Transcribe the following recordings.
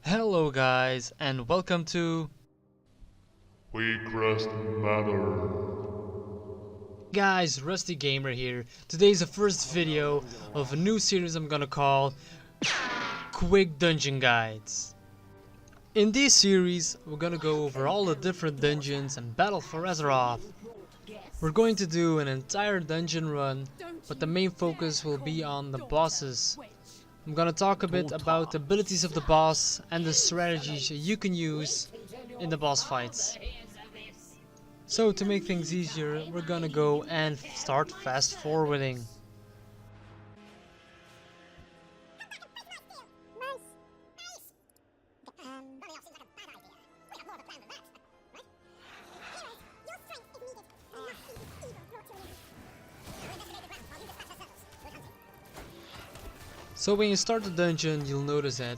Hello guys and welcome to Waycrest Manor. guys, Rusty Gamer here. Today's the first video of a new series I'm gonna call Quick Dungeon Guides. In this series we're gonna go over all the different dungeons and battle for Azeroth. We're going to do an entire dungeon run, but the main focus will be on the bosses. I'm gonna talk a bit about the abilities of the boss and the strategies you can use in the boss fights. So to make things easier, we're gonna go and start fast forwarding. So when you start the dungeon, you'll notice that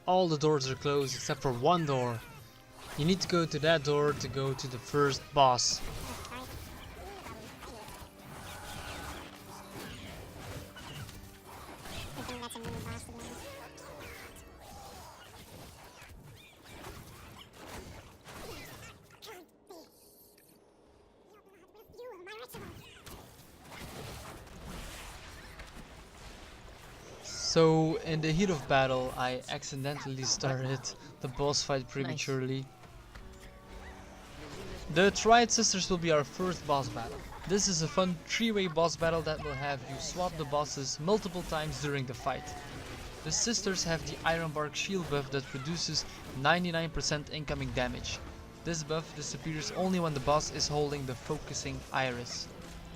all the doors are closed except for one door. You need to go to that door to go to the first boss. So in the heat of battle, I accidentally started the boss fight prematurely. The Triad Sisters will be our first boss battle. This is a fun three-way boss battle that will have you swap the bosses multiple times during the fight. The sisters have the Ironbark shield buff that produces 99% incoming damage. This buff disappears only when the boss is holding the focusing iris.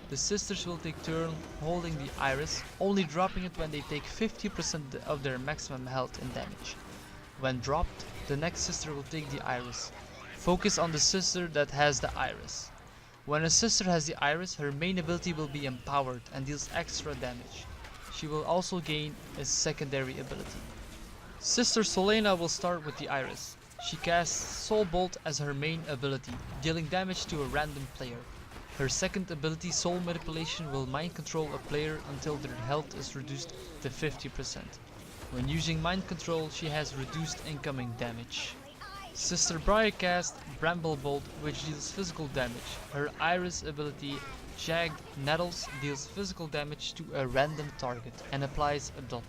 The sisters will take turn holding the iris, only dropping it when they take 50% of their maximum health and damage. When dropped, the next sister will take the iris. Focus on the sister that has the iris. When a sister has the iris, her main ability will be empowered and deals extra damage. She will also gain a secondary ability. Sister Solena will start with the iris. She casts Soul Bolt as her main ability, dealing damage to a random player. Her second ability, Soul Manipulation, will mind control a player until their health is reduced to 50%. When using mind control, she has reduced incoming damage. Sister Briar casts Bramble Bolt, which deals physical damage. Her Iris ability, Jagged Nettles, deals physical damage to a random target and applies a dot.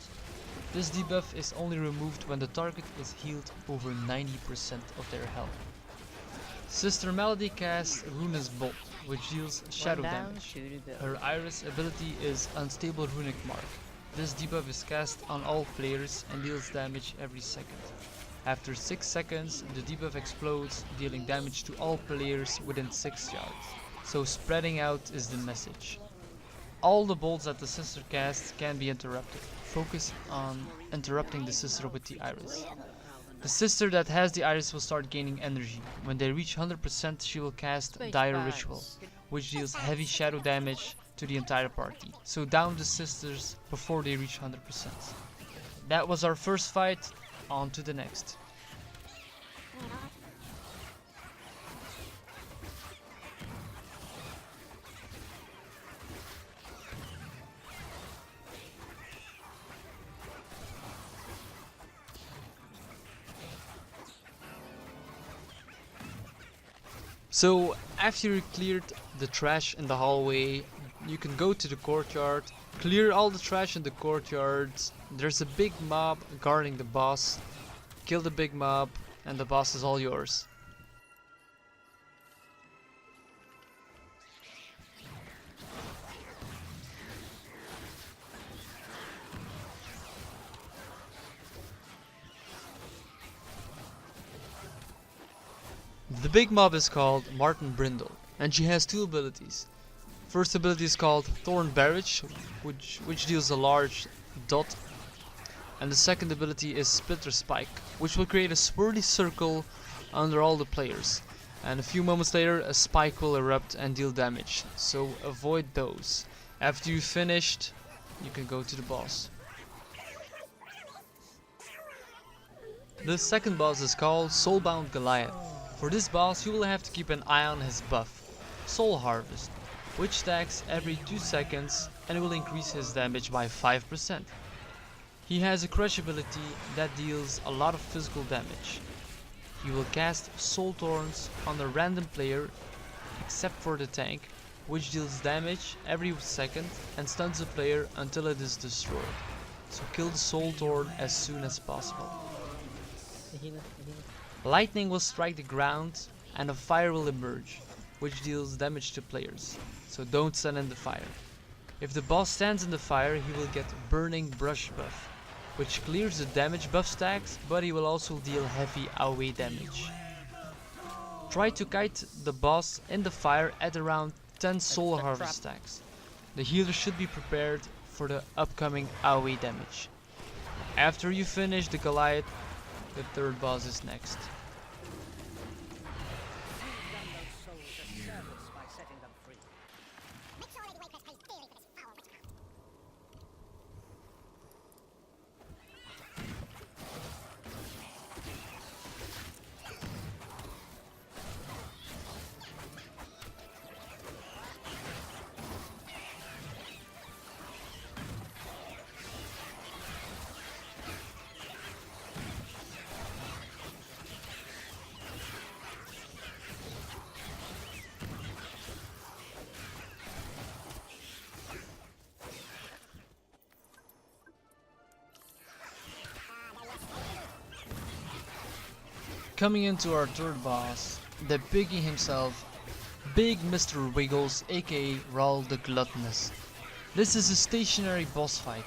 This debuff is only removed when the target is healed over 90% of their health. Sister Melody casts Runa's Bolt, which deals shadow damage. Her Iris ability is Unstable Runic Mark. This debuff is cast on all players and deals damage every second. After 6 seconds, the debuff explodes, dealing damage to all players within 6 yards. So spreading out is the message. All the bolts that the sister casts can be interrupted. Focus on interrupting the sister with the iris. The sister that has the iris will start gaining energy. When they reach 100%, she will cast Dire Ritual, which deals heavy shadow damage to the entire party. So down the sisters before they reach 100%. That was our first fight, on to the next. So after you cleared the trash in the hallway, you can go to the courtyard, clear all the trash in the courtyard. There's a big mob guarding the boss. Kill the big mob and the boss is all yours. The big mob is called Martin Brindle, and she has two abilities. First ability is called Thorn Barrage, which deals a large dot, and the second ability is Splitter Spike, which will create a swirly circle under all the players. And a few moments later, a spike will erupt and deal damage, so avoid those. After you've finished, you can go to the boss. The second boss is called Soulbound Goliath. For this boss, you will have to keep an eye on his buff, Soul Harvest, which stacks every 2 seconds and it will increase his damage by 5%. He has a crush ability that deals a lot of physical damage. He will cast Soul Thorns on a random player except for the tank, which deals damage every second and stuns the player until it is destroyed. So kill the Soul Thorn as soon as possible. Lightning will strike the ground and a fire will emerge, which deals damage to players, so don't stand in the fire. If the boss stands in the fire, he will get Burning Brush buff, which clears the damage buff stacks, but he will also deal heavy AoE damage. Try to kite the boss in the fire at around 10 soul harvest stacks. The healer should be prepared for the upcoming AoE damage. After you finish the Goliath, the third boss is next. Coming into our third boss, the Biggie himself, Big Mr. Wiggles, aka Raul the Gluttonous. This is a stationary boss fight,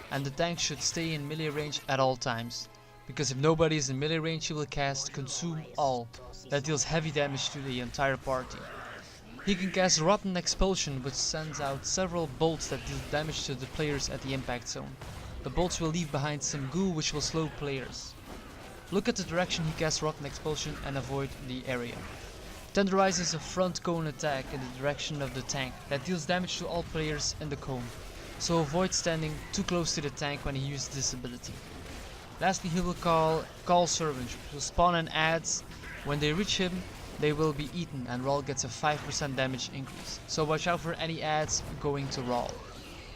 and the tank should stay in melee range at all times, because if nobody is in melee range he will cast Consume All, that deals heavy damage to the entire party. He can cast Rotten Expulsion, which sends out several bolts that deal damage to the players at the impact zone. The bolts will leave behind some goo which will slow players. Look at the direction he casts Rotten Expulsion and avoid the area. Tenderize is a front cone attack in the direction of the tank that deals damage to all players in the cone, so avoid standing too close to the tank when he uses this ability. Lastly, he will call Servants, which will spawn in adds. When they reach him, they will be eaten and Raul gets a 5% damage increase, so watch out for any adds going to Raul.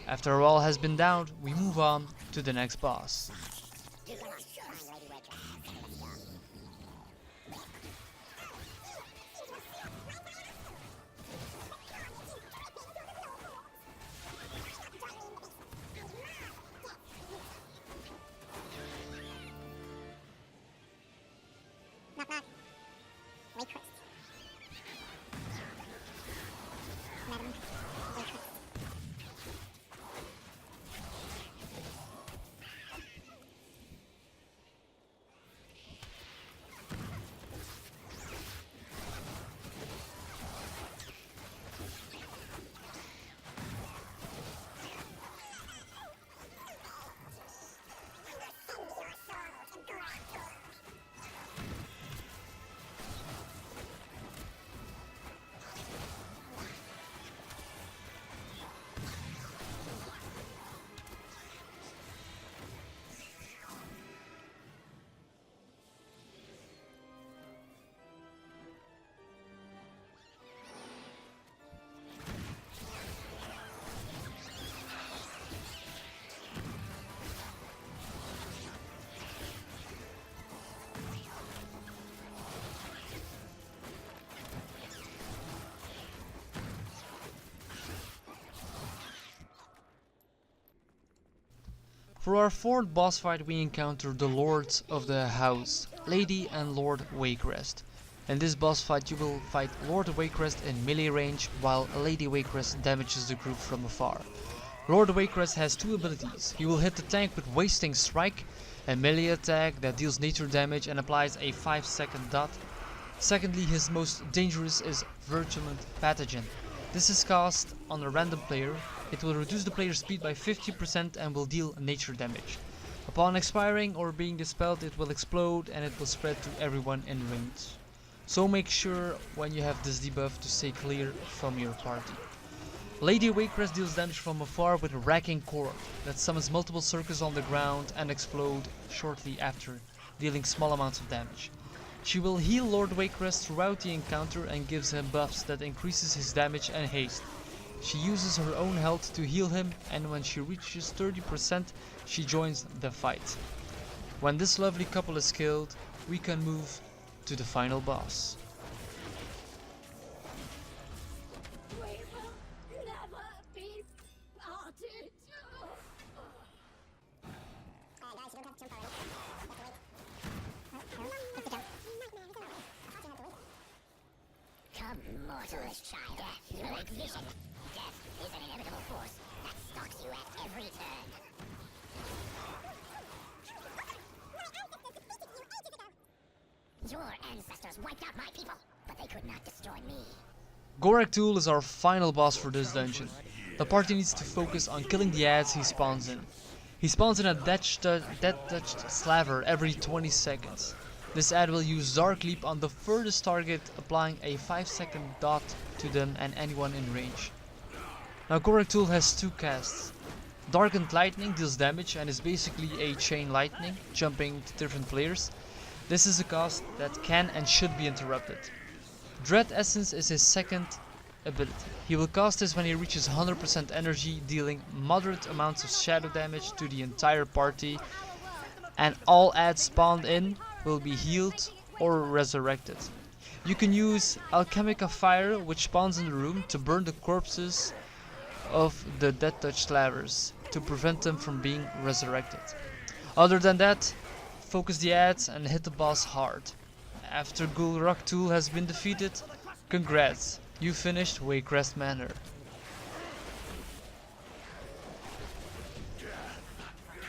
After Raul has been downed, we move on to the next boss. Knock knock. Waycrest. Madam Waycrest. For our fourth boss fight we encounter the Lords of the House, Lady and Lord Waycrest. In this boss fight you will fight Lord Waycrest in melee range while Lady Waycrest damages the group from afar. Lord Waycrest has two abilities. He will hit the tank with Wasting Strike, a melee attack that deals nature damage and applies a 5-second dot. Secondly, his most dangerous is Virulent Pathogen. This is cast on a random player. It will reduce the player's speed by 50% and will deal nature damage. Upon expiring or being dispelled, it will explode and it will spread to everyone in range. So make sure when you have this debuff to stay clear from your party. Lady Waycrest deals damage from afar with Racking Core that summons multiple circles on the ground and explode shortly after, dealing small amounts of damage. She will heal Lord Waycrest throughout the encounter and gives him buffs that increases his damage and haste. She uses her own health to heal him, and when she reaches 30%, she joins the fight. When this lovely couple is killed, we can move to the final boss. We will never be parted. Guys, you don't have to jump already. You have to wait. Oh, what's the jump? Come, mortals, child. Death, you lack vision. Death is an inevitable force that stalks you at every turn. Your ancestors wiped out my people, but they could not destroy me. Goraktul is our final boss for this dungeon. The party needs to focus on killing the ads he spawns in. He spawns in a death-touched slaver every 20 seconds. This ad will use Dark Leap on the furthest target, applying a 5-second dot to them and anyone in range. Now Goraktul has two casts. Darkened Lightning deals damage and is basically a chain lightning, jumping to different players. This is a cast that can and should be interrupted. Dread Essence is his second ability. He will cast this when he reaches 100% energy, dealing moderate amounts of shadow damage to the entire party, and all ads spawned in will be healed or resurrected. You can use Alchemica Fire, which spawns in the room, to burn the corpses of the death touch slavers to prevent them from being resurrected. Other than that, focus the ads and hit the boss hard. After Goraktul has been defeated, congrats, you finished Waycrest Manor.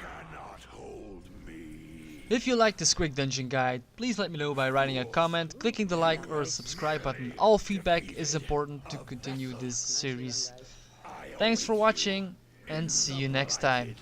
Cannot hold me. If you like this quick dungeon guide, please let me know by writing a comment, clicking the like or subscribe button. All feedback is important to continue this series. Thanks for watching and see you next time.